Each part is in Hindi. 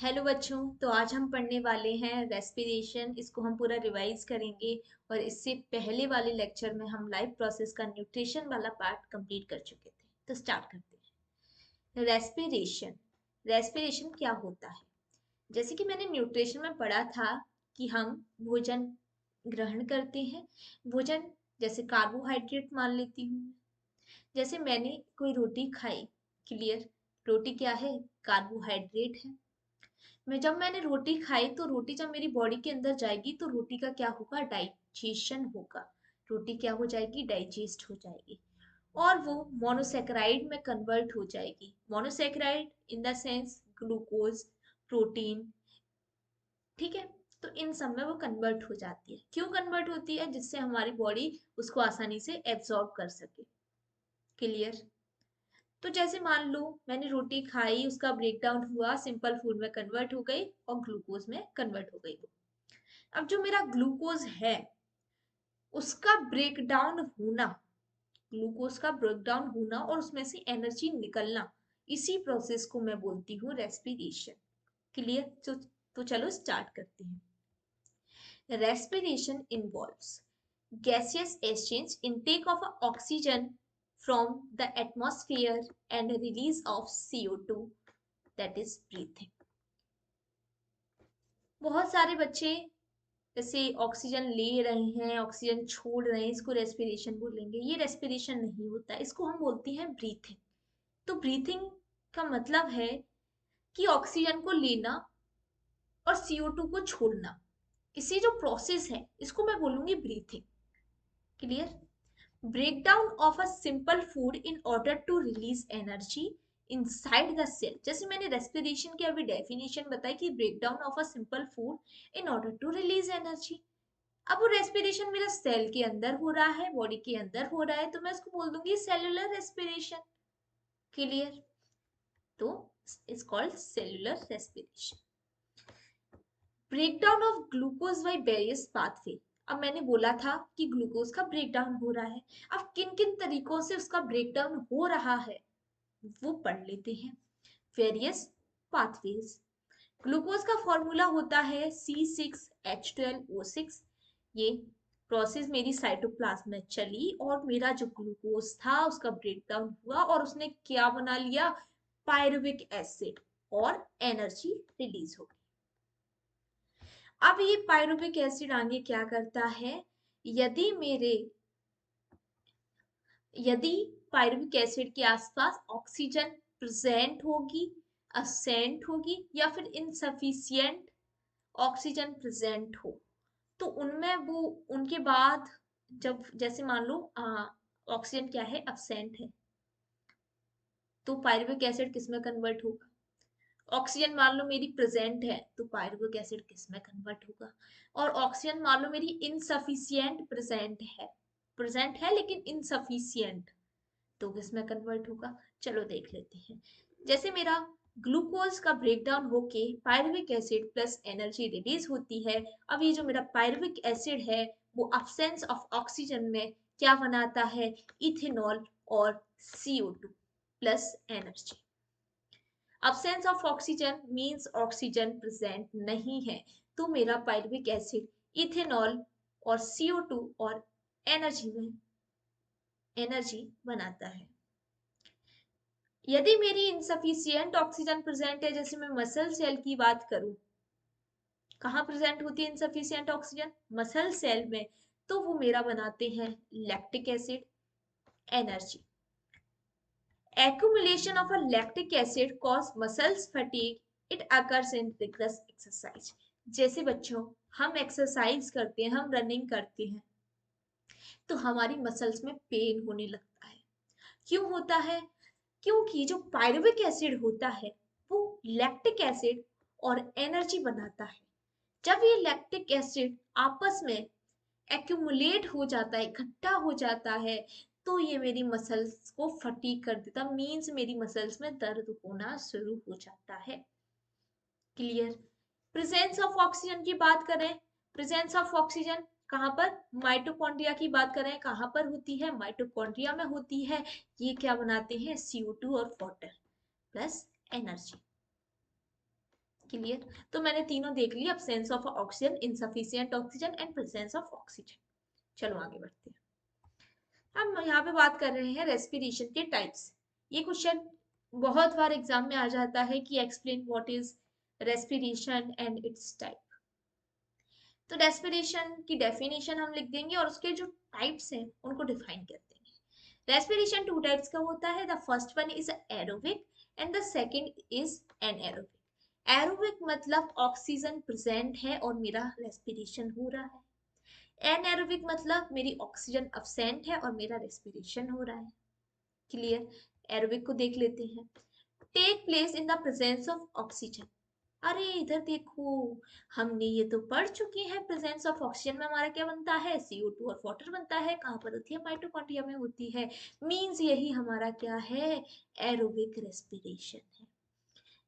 हेलो बच्चों। तो आज हम पढ़ने वाले हैं रेस्पिरेशन। इसको हम पूरा रिवाइज करेंगे। और इससे पहले वाले लेक्चर में हम लाइफ प्रोसेस का न्यूट्रिशन वाला पार्ट कंप्लीट कर चुके थे। तो स्टार्ट करते हैं। रेस्पिरेशन। रेस्पिरेशन क्या होता है? जैसे कि मैंने न्यूट्रिशन में पढ़ा था कि हम भोजन ग्रहण करते हैं। भोजन जैसे कार्बोहाइड्रेट मान लेती हूँ। जैसे मैंने कोई रोटी खाई। क्लियर? रोटी क्या है? कार्बोहाइड्रेट है। जब मैंने रोटी खाई तो रोटी जब मेरी बॉडी के अंदर जाएगी तो रोटी का क्या होगा? डाइजेशन होगा। रोटी क्या हो जाएगी? डाइजेस्ट हो जाएगी। और वो मोनोसेकेराइड में कन्वर्ट हो जाएगी। Monosaccharide in the sense glucose, protein. ठीक है। तो इन सब में वो कन्वर्ट हो जाती है। क्यों कन्वर्ट होती है? जिससे हमारी बॉडी उसको आसानी से एब्जॉर्ब कर सके। क्लियर? तो जैसे मान लो मैंने रोटी खाई, उसका ब्रेक डाउन हुआ, सिंपल फूड में कन्वर्ट हो गई और ग्लूकोज में कन्वर्ट हो गई वो। अब जो मेरा ग्लूकोज है उसका ब्रेक डाउन होना, ग्लूकोज का ब्रेक डाउन होना और उसमें से एनर्जी निकलना, इसी प्रोसेस को मैं बोलती हूँ रेस्पिरेशन। क्लियर? तो चलो स्टार्ट करते हैं। Respiration involves gaseous exchange, intake of oxygen from the atmosphere and release of CO2, that is breathing. बहुत सारे बच्चे जैसे ऑक्सीजन ले रहे हैं, ऑक्सीजन छोड़ रहे हैं, इसको रेस्पिरेशन बोलेंगे। ये रेस्पिरेशन नहीं होता, इसको हम बोलते हैं ब्रीथिंग। तो ब्रीथिंग का मतलब है कि ऑक्सीजन को लेना और CO2 को छोड़ना, इसी जो प्रोसेस है इसको मैं बोलूंगी breathing. Clear? Breakdown of a simple food in order to release energy inside the cell. जैसे मैंने रेस्पिरेशन की अभी डेफिनेशन बताई कि breakdown of a simple food in order to release energy. अब वो रेस्पिरेशन मेरा सेल के अंदर हो रहा है, बॉडी के अंदर हो रहा है, तो मैं इसको बोल दूंगी सेलुलर रेस्पिरेशन। क्लियर? तो it's called cellular respiration. Breakdown of glucose by various pathway. अब मैंने बोला था कि ग्लूकोज का ब्रेकडाउन हो रहा है। अब किन किन तरीकों से उसका ब्रेकडाउन हो रहा है वो पढ़ लेते हैं। Various pathways. ग्लूकोज का फॉर्मूला होता है C6H12O6। ये प्रोसेस मेरी साइटोप्लाज्म में चली और मेरा जो ग्लूकोज था उसका ब्रेकडाउन हुआ और उसने क्या बना लिया? पायरुविक एसिड, और एनर्जी रिलीज हो गई। अब ये पायरुविक एसिड आगे क्या करता है? यदि मेरे यदि पायरुविक एसिड के आसपास ऑक्सीजन प्रेजेंट होगी, अब्सेंट होगी या फिर इनसफिशियंट ऑक्सीजन प्रेजेंट हो, तो उनमें वो उनके बाद जब जैसे मान लो ऑक्सीजन क्या है? अब्सेंट है, तो पायरुविक एसिड किस में कन्वर्ट होगा? ऑक्सीजन मान लो मेरी प्रेजेंट है तो पायरुविक एसिड किस में कन्वर्ट होगा? और ऑक्सीजन मान लो मेरी इनसफिशियंट प्रेजेंट है लेकिन इनसफिशियंट, तो किस में कन्वर्ट होगा? चलो देख लेते हैं। जैसे मेरा ग्लूकोज का ब्रेकडाउन होके pyruvic acid plus energy release होती है। अब ये जो मेरा पायरुविक एसिड है वो अब्सेंस ऑफ ऑक्सीजन में क्या बनाता है? इथेनॉल और CO2 plus energy. Absence of oxygen means oxygen present नहीं है, तो मेरा पायरुविक एसिड इथेनॉल और CO2 और एनर्जी बनाता है। यदि मेरी इनसफिशियंट ऑक्सीजन प्रेजेंट है, जैसे मैं मसल सेल की बात करूं, कहाँ प्रेजेंट होती है इनसफिशियंट ऑक्सीजन? मसल सेल में। तो वो मेरा बनाते हैं lactic acid, energy. Accumulation of a lactic acid cause muscles fatigue. It occurs in rigorous exercise. जैसे बच्चों हम एक्सरसाइज करते हैं, हम रनिंग करते हैं, तो हमारी मसल्स में पेन होने लगता है। क्यों होता है? क्योंकि जो पायरुविक एसिड होता है वो लैक्टिक एसिड और एनर्जी बनाता है। जब ये लैक्टिक एसिड आपस में एक्यूमुलेट हो जाता है, इकट्ठा हो जाता है, तो ये मेरी मसल्स को फटीग कर देता, मीन्स मेरी मसल्स में दर्द होना शुरू हो जाता है। क्लियर? प्रेजेंस ऑफ ऑक्सीजन की बात करें, प्रेजेंस ऑफ ऑक्सीजन कहाँ पर? माइटोकॉन्ड्रिया की बात करें, कहाँ पर होती है? माइटोकॉन्ड्रिया में होती है। ये क्या बनाते हैं? CO2 और वाटर प्लस एनर्जी। क्लियर। तो मैंने तीनों देख लिया, absence of oxygen, insufficient oxygen and presence of oxygen. चलो आगे बढ़ते हैं। हम यहाँ पे बात कर रहे हैं रेस्पिरेशन के टाइप्स। ये क्वेश्चन बहुत बार एग्जाम में आ जाता है कि explain what is respiration and it's type. तो रेस्पिरेशन की डेफिनेशन हम लिख देंगे और उसके जो टाइप्स हैं उनको डिफाइन कर देंगे। रेस्पिरेशन टू टाइप्स का होता है, the first one is aerobic and the second is anaerobic. Aerobic मतलब ऑक्सीजन प्रेजेंट है और मेरा रेस्पिरेशन हो रहा है। एनएरोबिक मतलब मेरी ऑक्सीजन अब्सेंट है और मेरा रेस्पिरेशन हो रहा है। क्लियर। एरोबिक को देख लेते हैं। Take place in the presence of oxygen. अरे इधर देखो, हमने ये तो पढ़ चुके हैं, प्रेजेंस ऑफ ऑक्सीजन में हमारा क्या बनता है, CO2 और वाटर बनता है। कहाँ पर होती है, माइटोकॉन्ड्रिया में होती है। मींस यही हमारा क्या है, एरोबिक रेस्पिरेशन है।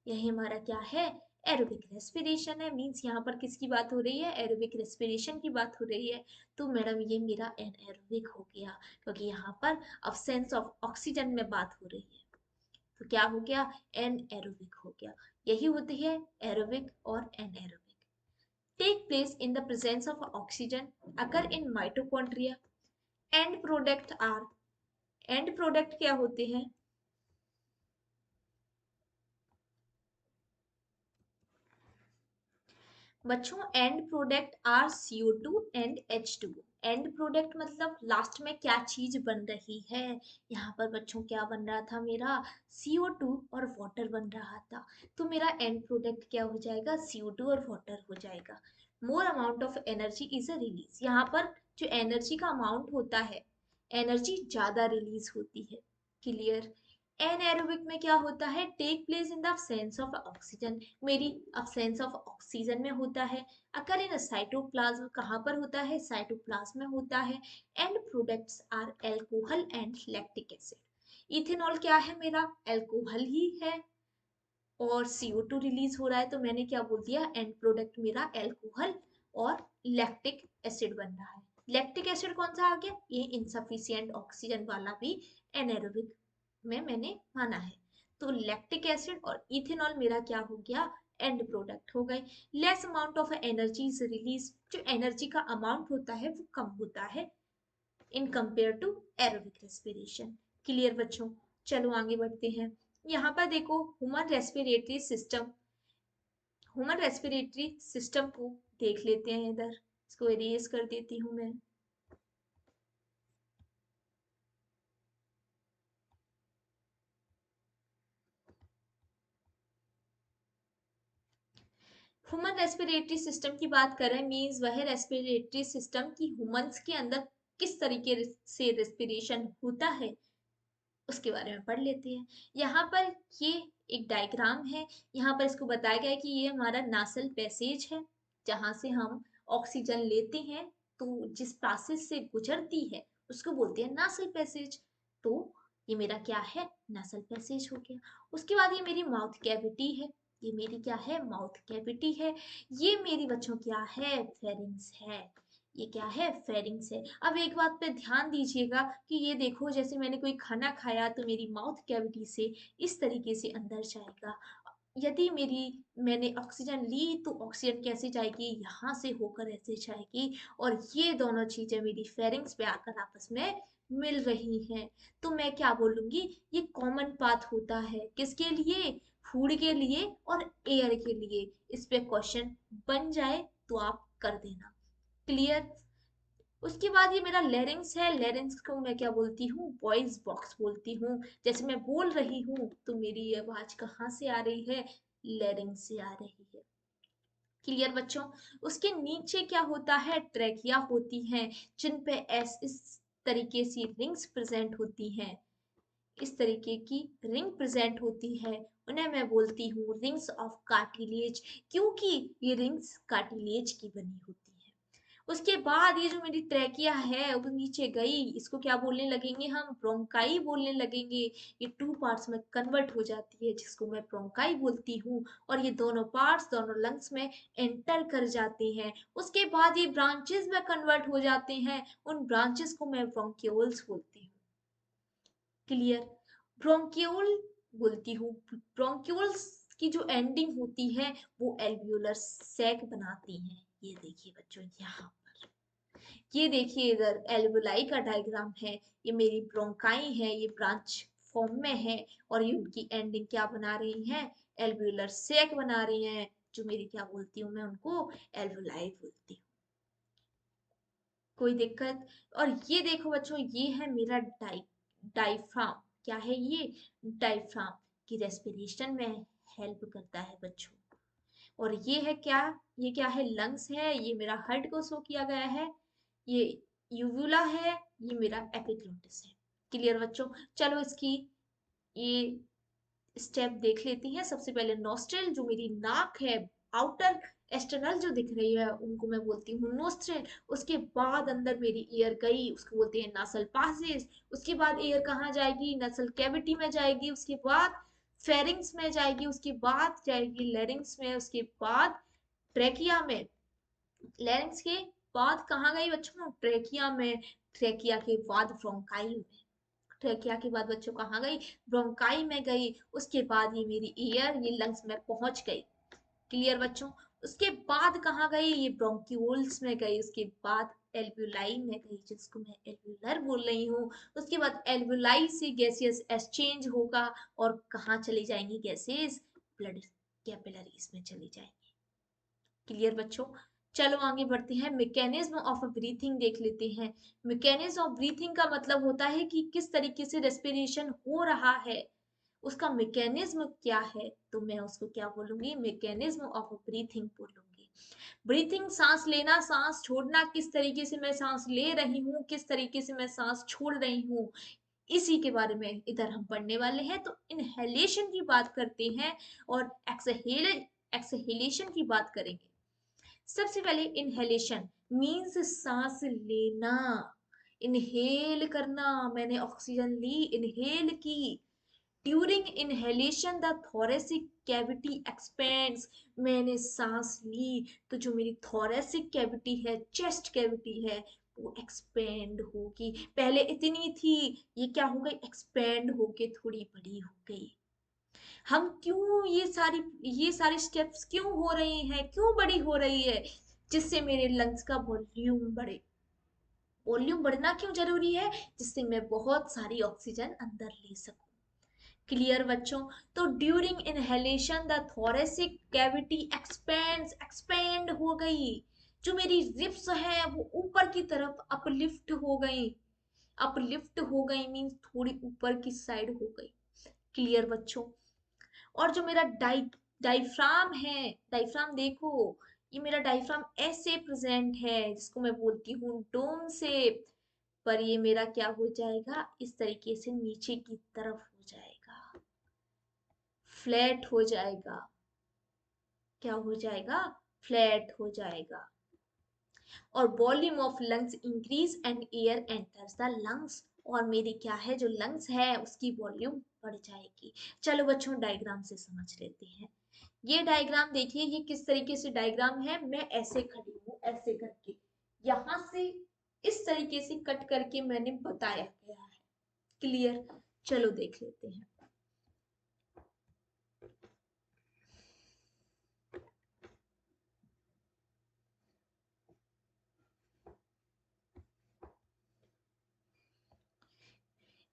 यही हमारा क्या है, एरोबिक रेस्पिरेशन है। मींस यहाँ पर किसकी बात हो रही है, एरोबिक रेस्पिरेशन की बात हो रही है। तो मैडम ये मेरा एनएरोबिक हो गया, क्योंकि यहाँ पर अब्सेंस ऑफ ऑक्सीजन में बात हो रही है। तो क्या हो गया, एनएरोबिक हो गया। यही होती है एरोबिक और anaerobic. Take place in the presence of oxygen, अगर in mitochondria. End product are, end product क्या होते हैं, बच्चों end product are CO2 and H2O। End product मतलब लास्ट में क्या चीज बन रही है। यहाँ पर बच्चों क्या बन रहा था, मेरा CO2 और वाटर बन रहा था। तो मेरा एंड प्रोडक्ट क्या हो जाएगा, CO2 और वाटर हो जाएगा। More amount of energy is a release. यहाँ पर जो एनर्जी का अमाउंट होता है, एनर्जी ज्यादा रिलीज होती है। क्लियर। एनएरोबिक में क्या होता है, take place in the absence of oxygen, मेरी अब्सेंस ऑफ ऑक्सीजन में होता है। अगर इन साइटोप्लाज्म, कहाँ पर होता है, साइटोप्लाज्म में होता है। End products are alcohol and lactic acid. Ethanol क्या है, मेरा एल्कोहल ही है और CO2 रिलीज हो रहा है, तो मैंने क्या बोल दिया, एंड प्रोडक्ट मेरा एल्कोहल और लैक्टिक एसिड बन रहा है। लैक्टिक एसिड कौन सा आ गया, ये इनसफिशिएंट ऑक्सीजन वाला भी एनएरोबिक में मैंने माना है। तो लैक्टिक एसिड और इथेनॉल मेरा क्या हो गया, एंड प्रोडक्ट हो गए। Less amount of energy is release, जो एनर्जी का अमाउंट होता है वो कम होता है in compare to aerobic respiration. Clear बच्चों। चलो आगे बढ़ते हैं। यहाँ पर देखो, human respiratory system, human respiratory system को देख लेते हैं। इधर इसको इरेज कर देती हूँ मैं। ह्यूमन रेस्पिरेटरी सिस्टम की बात करें, मींस वह रेस्पिरेटरी सिस्टम की ह्यूमंस के अंदर किस तरीके से रेस्पिरेशन होता है उसके बारे में पढ़ लेते हैं। यहाँ पर ये एक डायग्राम है। यहाँ पर इसको बताया गया है कि ये हमारा नासल पैसेज है, जहाँ से हम ऑक्सीजन लेते हैं। तो जिस प्रोसेस से गुजरती है उसको बोलते हैं नासल पैसेज। तो ये मेरा क्या है, नासल पैसेज हो गया। उसके बाद ये मेरी माउथ कैविटी है, ये मेरी क्या है, माउथ कैविटी है। ये मेरी बच्चों क्या है, फेरिंग्स है। ये क्या है, फेरिंग्स है। अब एक बात पे ध्यान दीजिएगा कि ये देखो, जैसे मैंने कोई खाना खाया तो मेरी माउथ कैविटी से इस तरीके से अंदर जाएगा। यदि मैंने ऑक्सीजन ली तो ऑक्सीजन कैसे जाएगी, यहाँ से होकर ऐसे जाएगी। और ये दोनों चीजें मेरी फेरिंग्स पे आकर आपस में मिल रही हैं। तो मैं क्या बोलूंगी, ये कॉमन पाथ होता है किसके लिए, फूड के लिए और एयर के लिए। इस पे क्वेश्चन बन जाए तो आप कर देना। क्लियर। उसके बाद ये मेरा लेरिंग्स है। लेरिंग्स को मैं क्या बोलती हूँ, वॉइस बॉक्स बोलती हूँ। जैसे मैं बोल रही हूँ तो मेरी ये आवाज कहाँ से आ रही है, लेरिंग्स से आ रही है। क्लियर बच्चों। उसके नीचे क्या होता है, ट्रैकिया होती हैं, जिन पे इस तरीके से रिंग्स प्रेजेंट होती हैं। इस तरीके की रिंग प्रेजेंट होती है, उन्हें मैं बोलती हूँ रिंग्स ऑफ कार्टिलेज, क्योंकि ये रिंग्स कार्टिलेज की बनी होती है। उसके बाद ये जो मेरी ट्रैकिया है वो नीचे गई, इसको क्या बोलने लगेंगे हम, ब्रोंकाई बोलने लगेंगे। ये टू पार्ट्स में कन्वर्ट हो जाती है, जिसको मैं ब्रोंकाई बोलती हूँ। और ये दोनों पार्ट्स दोनों लंग्स में एंटर कर जाते हैं। उसके बाद ये ब्रांचेस में कन्वर्ट हो जाते हैं, उन ब्रांचेस को मैं ब्रोंक्यूल्स बोलती हूँ। क्लियर। ब्रोंक्यूल बोलती हूँ, ब्रोंक्यूल्स की जो एंडिंग होती है वो एल्वियोलर सैक बनाती है। ये देखिए बच्चों, यहाँ पर ये देखिए इधर एल्वियोलाई का डायग्राम है, ये मेरी ब्रोंकाई है, ये ब्रांच फॉर्म में है, और ये उनकी एंडिंग क्या बना रही हैं, एल्वियोलर सैक बना रही हैं, जो मेरी क्या बोलती हूँ मैं उनको, एल्वियोलाई बोलती हूँ। कोई दिक्कत? और ये देखो बच्चों, ये है मेरा डाइफ्राम। क्या है ये? डाइफ्राम की रेस्पिरेशन में हेल्प करता है बच्चों। और ये है क्या? ये क्या है? लंग्स है, ये मेरा हार्ट को शो किया गया है, ये यूवुला है, ये मेरा एपिग्लोटिस है। क्लियर बच्चों? चलो इसकी ये स्टेप देख लेती हैं। सबसे पहले नोस्ट्रल, जो मेरी नाक है, आउटर एक्सटर्नल जो दिख रही है उनको मैं बोलती हूँ नोस्ट्रल। उसके बाद अंदर मेरी ईयर गई, उसको बोलते हैं नासल पासेस। उसके बाद ईयर कहाँ जाएगी? नसल कैविटी में जाएगी, उसके बाद फेरिंग्स में जाएगी, उसके बाद जाएगी लैरिंग्स में, उसके बाद ट्रेकिया में। लैरिंग्स के बाद कहाँ गई बच्चों? ट्रेकिया में। ट्रेकिया के बाद ब्रोंकाई में। ट्रेकिया के बाद बच्चों कहाँ गई? ब्रोंकाई में गई। उसके बाद ये मेरी ईयर, ये लंग्स में पहुंच गई। क्लियर बच्चों? उसके बाद कहाँ गई? ये ब्रोंक्यूल्स में गई। उसके बाद एल्वियोलाई में गई, जिसको मैं एल्वियोलर बोल रही हूँ। उसके बाद एल्वियोलाई से गैसियस एक्सचेंज होगा, और कहाँ चली जाएंगी गैसेस? ब्लड कैपिलरीज में चली जाएंगी। क्लियर बच्चों? चलो आगे बढ़ते हैं, मैकेनिज्म ऑफ ब्रीथिंग देख लेते हैं। मैकेनिज्म ऑफ ब्रीथिंग का मतलब होता है कि किस तरीके से रेस्पिरेशन हो रहा है, उसका मैकेनिज्म क्या है, तो मैं उसको क्या बोलूंगी? मैकेनिज्म ऑफ ब्रीथिंग बोलूंगी। ब्रीथिंग, सांस लेना सांस छोड़ना, किस तरीके से मैं सांस ले रही हूँ, किस तरीके से मैं सांस छोड़ रही हूँ, इसी के बारे में इधर हम पढ़ने वाले हैं। तो इनहेलेशन की बात करते हैं, और एक्सहेलेशन की बात करेंगे। सबसे पहले इनहेलेशन मीन्स सांस लेना, इनहेल करना। मैंने ऑक्सीजन ली, इनहेल की। During inhalation the thoracic cavity expends. मैंने सांस ली तो जो मेरी थोरेसिक कैविटी है, चेस्ट कैविटी है, वो एक्सपेंड होगी। पहले इतनी थी, ये क्या हो गई? एक्सपेंड होके थोड़ी बड़ी हो गई। हम क्यों ये सारी स्टेप्स क्यों हो रही हैं, क्यों बड़ी हो रही है? जिससे मेरे लंग्स का वॉल्यूम बढ़े। वॉल्यूम बढ़ना क्यों जरूरी है? जिससे मैं बहुत सारी ऑक्सीजन अंदर ले सकूं। क्लियर बच्चों? तो during inhalation the thoracic cavity expand हो गई। जो मेरी रिब्स है वो ऊपर की तरफ अपलिफ्ट हो गई। अपलिफ्ट हो गई मीन्स थोड़ी ऊपर की साइड हो गई। क्लियर बच्चों? और जो मेरा डाइफ्राम है, डाइफ्राम देखो, ये मेरा डाइफ्राम ऐसे प्रेजेंट है, जिसको मैं बोलती हूँ डोम से। पर ये मेरा क्या हो जाएगा? इस तरीके से नीचे की तरफ हो जाएगा, फ्लैट हो जाएगा। क्या हो जाएगा? फ्लैट हो जाएगा। और volume of lungs increase and air enters the lungs. और मेरी क्या है, जो लंग्स है उसकी वॉल्यूम बढ़ जाएगी। चलो बच्चों डायग्राम से समझ लेते हैं। ये डायग्राम देखिए, ये किस तरीके से डायग्राम है। मैं ऐसे खड़ी हूँ, ऐसे करके, यहां से इस तरीके से कट करके मैंने बताया गया है। क्लियर? चलो देख लेते हैं।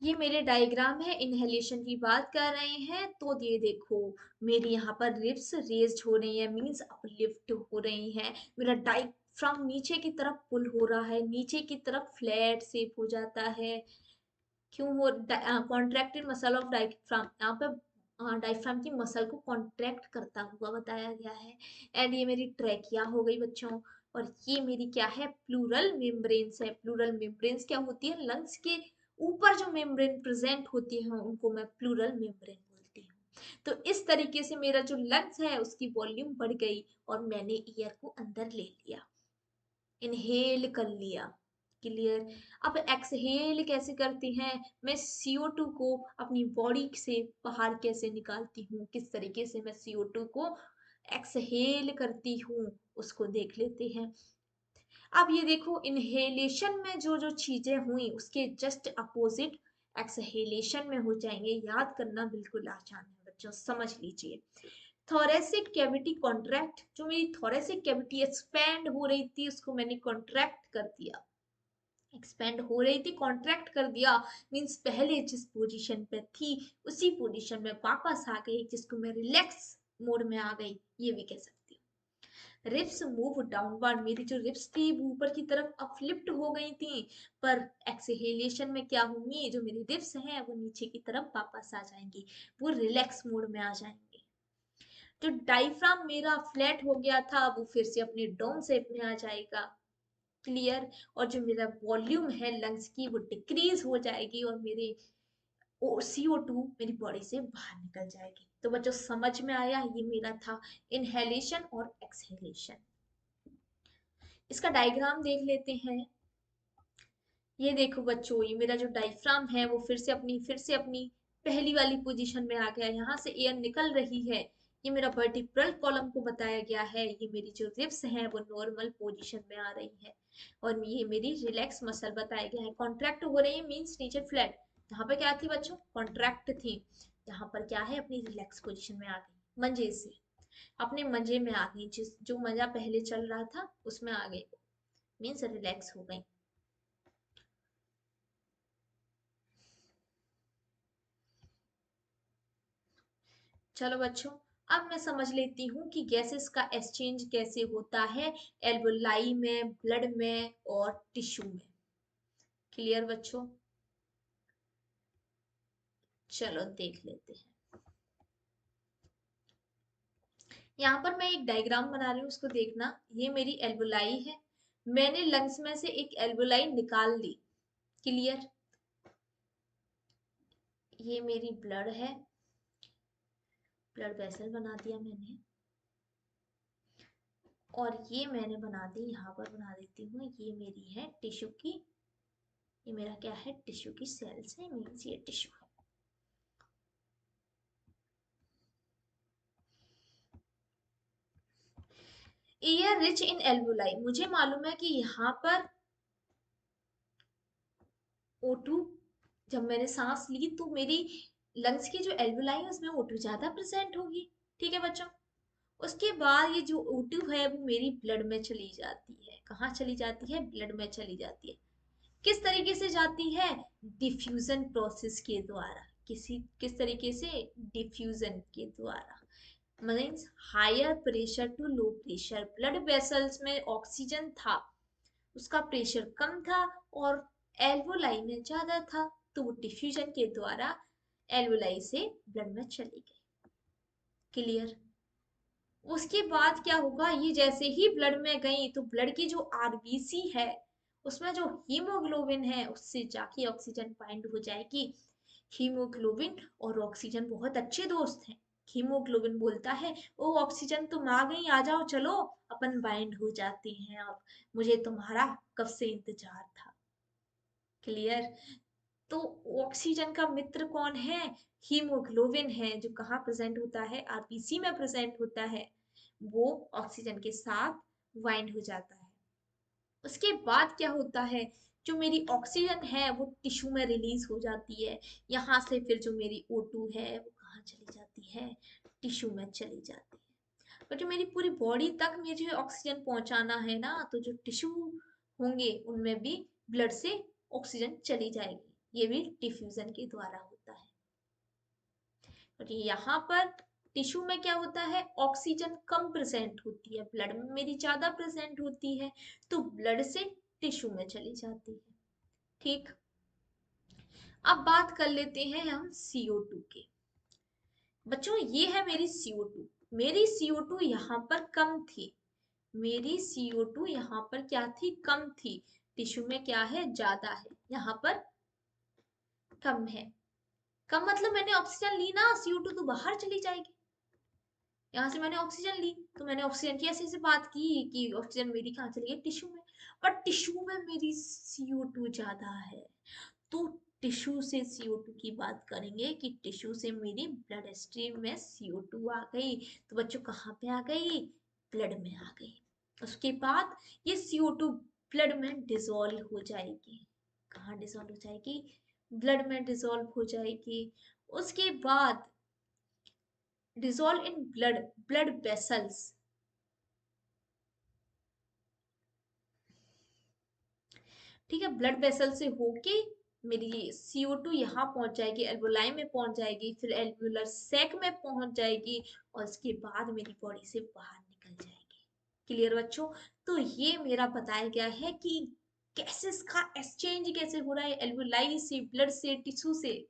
ये मेरे डायग्राम है, इनहेलेशन की बात कर रहे हैं। तो ये देखो, मेरी यहाँ पर रिब्स रेज्ड हो रही है, मींस अपलिफ्ट हो रही है। मेरा डायफ्राम नीचे की तरफ पुल हो रहा है, नीचे की तरफ फ्लैट शेप हो जाता है। क्यों हो? कॉन्ट्रैक्टेड मसल ऑफ डायफ्राम, यहाँ पे डायफ्राम की मसल को कॉन्ट्रैक्ट करता हुआ बताया गया है। एंड ये मेरी ट्रैकिया हो गई बच्चों। और ये मेरी क्या है? प्लूरल मेम्ब्रेन्स है। प्लूरल मेम्ब्रेन्स क्या होती है? लंग्स के ऊपर जो मेम्ब्रेन प्रेजेंट होती है उनको मैं प्लूरल मेम्ब्रेन बोलती हूँ। तो इस तरीके से मेरा जो लंग्स है उसकी वॉल्यूम बढ़ गई, और मैंने ईयर को अंदर ले लिया, इनहेल कर लिया। क्लियर? अब एक्सहेल कैसे करते हैं? मैं CO2 को अपनी बॉडी से बाहर कैसे निकालती हूँ, किस तरीके से मैं CO2 को एक्सहेल करती हूँ, उसको देख लेते हैं। अब ये देखो, इनहेलेशन में जो जो चीजें हुई उसके जस्ट अपोजिट एक्सहेलेशन में हो जाएंगे। याद करना बिल्कुल आसान है बच्चों, समझ लीजिए। थोरेसिक कैविटी कॉन्ट्रैक्ट, जो मेरी थोरेसिक कैविटी एक्सपैंड हो रही थी उसको मैंने कॉन्ट्रैक्ट कर दिया, एक्सपेंड हो रही थी कॉन्ट्रैक्ट कर दिया, मींस पहले जिस पोजीशन पे थी उसी पोजीशन में वापस आ गई, जिसको मैं रिलैक्स मोड में आ गई ये भी कह सकती हूँ। रिप्स मूव डाउनवर्ड, मेरी जो रिप्स थी वो ऊपर की तरफ अपलिफ्ट हो गई थी, पर एक्सहेलेशन में क्या होंगी, जो मेरी रिप्स हैं वो नीचे की तरफ वापस आ जाएंगी, वो रिलैक्स मोड में आ जाएंगे। जो डायफ्राम मेरा फ्लैट हो गया था वो फिर से अपने डोम शेप में आ जाएगा, क्लियर। और जो मेरा वॉल्यूम है लंग्स की वो डिक्रीज हो जाएगी और मेरे CO2 मेरी बॉडी से बाहर निकल जाएगी। तो बच्चों समझ में आया, ये मेरा था इनहेलेशन और एक्सहेलेशन। इसका डायग्राम देख लेते हैं। ये देखो बच्चों, ये मेरा जो डायफ्राम है वो फिर से अपनी पहली वाली पोजीशन में आ गया, यहाँ से एयर निकल रही है। ये मेरा वर्टिब्रल कॉलम को बताया गया है, ये मेरी जो रिब्स हैं वो नॉर्मल पोजीशन में आ रही है, और ये मेरी रिलैक्स मसल बताया गया है। कॉन्ट्रैक्ट हो रही है मीन्स नीचे फ्लैट, यहाँ पे क्या थी बच्चों, कॉन्ट्रैक्ट थी, यहाँ पर क्या है अपनी रिलैक्स पोजीशन में आ गई, मंजे से अपने मंजे में आ गई, जिस जो मजा पहले चल रहा था उसमें आ गई, मीन्स रिलैक्स हो गई। चलो बच्चों, अब मैं समझ लेती हूँ कि गैसेस का एक्सचेंज कैसे होता है एल्वोलाई में, ब्लड में और टिश्यू में। क्लियर बच्चों, चलो देख लेते हैं। यहाँ पर मैं एक डायग्राम बना रही हूँ, उसको देखना। ये मेरी एल्वोलाई है, मैंने लंग्स में से एक एल्वोलाई निकाल ली, क्लियर। ये मेरी ब्लड है, ब्लड वेसल बना दिया मैंने, और ये मैंने बना दी, यहाँ पर बना देती हूँ, ये मेरी है टिश्यू की, ये मेरा क्या है टिश्यू की सेल्स है, मीन्स ये टिश्यू है। एयर रिच इन एल्वोलाई, मुझे मालूम है कि यहाँ पर O2, जब मैंने सांस ली तो मेरी लंग्स की जो एल्वोलाई है उसमें O2 ज्यादा प्रेजेंट होगी, ठीक है बच्चों। उसके बाद ये जो O2 है वो मेरी ब्लड में चली जाती है, कहाँ चली जाती है, ब्लड में चली जाती है। किस तरीके से जाती है, डिफ्यूजन प्रोसेस के द्वारा, किस तरीके से, डिफ्यूजन के द्वारा, means higher pressure to low pressure, blood vessels में ऑक्सीजन था, उसका प्रेशर कम था और एल्वोलाई में ज्यादा था, तो वो डिफ्यूजन के द्वारा एल्वोलाई से ब्लड में चली गई, क्लियर। उसके बाद क्या होगा, ये जैसे ही ब्लड में गई तो ब्लड की जो आरबीसी है उसमें जो हीमोग्लोबिन है उससे जाके ऑक्सीजन बाइंड हो जाएगी। हीमोग्लोबिन और ऑक्सीजन बहुत अच्छे दोस्त हैं। हीमोग्लोबिन बोलता है ओ ऑक्सीजन तुम आ गई, आ जाओ चलो अपन बाइंड हो जाते हैं, अब मुझे तुम्हारा कब से इंतजार था, क्लियर। तो ऑक्सीजन का मित्र कौन है, हीमोग्लोबिन है, जो कहाँ प्रेजेंट होता है, आरबीसी में प्रेजेंट होता है, वो ऑक्सीजन के साथ बाइंड हो जाता है। उसके बाद क्या होता है, जो मेरी ऑक्सीजन है वो टिश्यू में रिलीज हो जाती है, यहाँ से फिर जो मेरी O2 है वो कहाँ चली जाती है, टिश्यू में चली जाती है। पर जो मेरी पूरी बॉडी तक मुझे ऑक्सीजन पहुंचाना है ना, तो जो टिश्यू होंगे उनमें भी ब्लड से ऑक्सीजन चली जाएगी, ये भी डिफ्यूजन के द्वारा होता है। और यहाँ पर टिश्यू में क्या होता है, ऑक्सीजन कम प्रेजेंट होती है, ब्लड में मेरी ज्यादा प्रेजेंट होती है, तो ब्लड से टिश्यू में चली जाती है, ठीक। अब बात कर लेते हैं हम CO2 की। बच्चों ये है मेरी CO2, मेरी CO2 यहाँ पर कम थी, मेरी CO2 यहाँ पर क्या थी, कम थी, टिश्यू में क्या है ज्यादा है, यहाँ पर कम है। कम मतलब मैंने ऑक्सीजन ली ना, CO2 तो बाहर चली जाएगी, यहाँ से मैंने ऑक्सीजन ली तो मैंने ऑक्सीजन की ऐसे ऐसे बात की कि ऑक्सीजन मेरी कहाँ चली गई, टिश्यू में, और टिश्यू में मेरी CO2 ज्यादा है, तो टिश्यू से CO2 की बात करेंगे कि टिश्यू से मेरी ब्लड स्ट्रीम में CO2 आ गई, तो बच्चों कहाँ पे आ गई, ब्लड में आ गई। उसके बाद ये CO2 ब्लड में डिसॉल्व हो जाएगी, कहाँ डिसॉल्व हो जाएगी, ब्लड में डिसॉल्व हो जाएगी। उसके बाद dissolve in blood, blood vessels. ठीक है, ब्लड वेसल से होके मेरी CO2 यहाँ पहुंच जाएगी, एल्वोलाई में पहुंच जाएगी, फिर एल्वुलर सैक में पहुंच जाएगी, और उसके बाद मेरी बॉडी से बाहर निकल जाएगी। क्लियर बच्चों? तो ये मेरा बताया गया है कि गैसेस का एक्सचेंज कैसे हो रहा है एल्वुलाई से, ब्लड से, टिश्यू से।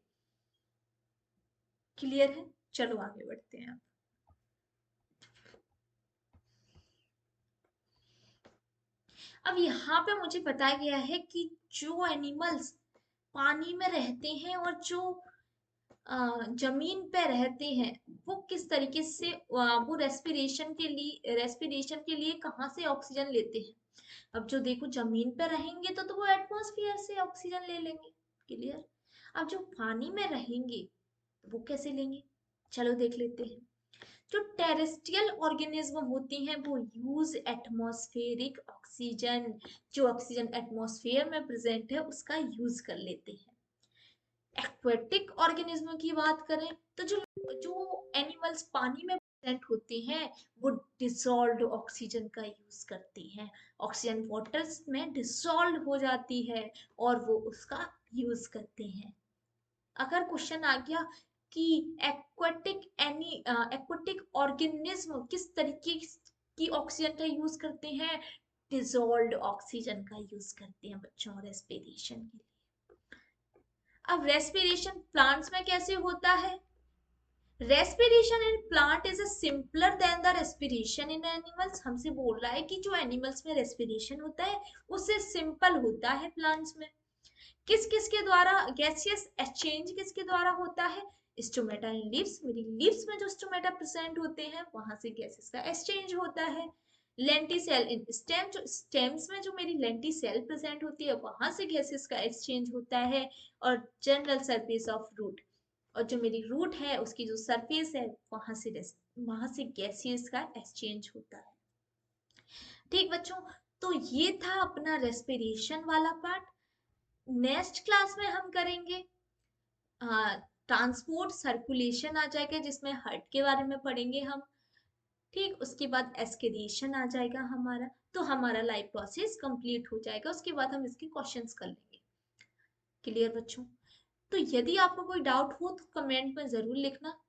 क्लियर है? चलो आगे बढ़ते हैं। अब यहाँ पे मुझे बताया गया है कि जो एनिमल्स पानी में रहते हैं और जो जमीन पे रहते हैं, वो किस तरीके से वो रेस्पिरेशन के लिए कहाँ से ऑक्सीजन लेते हैं। अब जो देखो जमीन पे रहेंगे तो वो एटमॉस्फेयर से ऑक्सीजन ले लेंगे। क्लियर? अब जो पानी में रहेंगे वो कैसे लेंगे, चलो देख लेते हैं। जो टेरेस्ट्रियल ऑर्गेनिज्म होती हैं वो यूज एटमॉस्फेरिक ऑक्सीजन, जो ऑक्सीजन एटमॉस्फेयर में प्रेजेंट है उसका यूज कर लेते हैं। एक्वेटिक ऑर्गेनिज्म की बात करें तो जो जो एनिमल्स पानी में प्रेजेंट होते हैं वो डिसॉल्व्ड ऑक्सीजन का यूज करते हैं। ऑक्सीजन वाटर्स में डिसॉल्व हो जाती है और वो उसका यूज करते हैं। अगर क्वेश्चन आ गया कि एक्वेटिक ऑर्गेनिज्म किस तरीके की ऑक्सीजन का यूज करते हैं, डिसॉल्व्ड ऑक्सीजन का यूज करते हैं बच्चों रेस्पिरेशन के लिए। अब रेस्पिरेशन प्लांट्स में कैसे होता है? Respiration in plant is simpler than the respiration in animals. हमसे बोल रहा है कि जो एनिमल्स में रेस्पिरेशन होता है उससे सिंपल होता है प्लांट्स में। किस किस के द्वारा गैसियस एक्सचेंज किसके द्वारा होता है? स्टोमेटा इन लीव्स, मेरी लीव्स में जो स्टोमेटा प्रेजेंट होते हैं वहां से गैसेस का एक्सचेंज होता है। लेंटिसेल इन स्टेम, जो स्टेम्स में जो मेरी लेंटिसेल प्रेजेंट होती है वहां से गैसेस का एक्सचेंज होता है। और जनरल सरफेस ऑफ रूट, और जो मेरी रूट है उसकी जो सरफेस है वहां से गैसियस का एक्सचेंज होता है। ठीक बच्चों, तो ये था अपना रेस्पिरेशन वाला पार्ट। नेक्स्ट क्लास में हम करेंगे ट्रांसपोर्ट सर्कुलेशन आ जाएगा, जिसमें हार्ट के बारे में पढ़ेंगे हम। ठीक, उसके बाद एस्केलेशन आ जाएगा हमारा, तो हमारा लाइफ प्रोसेस कंप्लीट हो जाएगा। उसके बाद हम इसके क्वेश्चंस कर लेंगे। क्लियर बच्चों? तो यदि आपको कोई डाउट हो तो कमेंट में जरूर लिखना।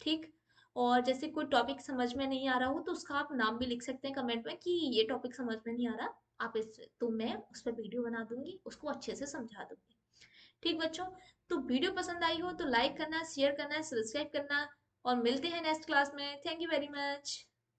ठीक, और जैसे कोई टॉपिक समझ में नहीं आ रहा हो तो उसका आप नाम भी लिख सकते हैं कमेंट में कि ये टॉपिक समझ में नहीं आ रहा, आप इस तो मैं उस पर वीडियो बना दूंगी, उसको अच्छे से समझा दूंगी। ठीक बच्चों, तो वीडियो पसंद आई हो तो लाइक करना, शेयर करना, सब्सक्राइब करना, और मिलते हैं नेक्स्ट क्लास में। Thank you very much.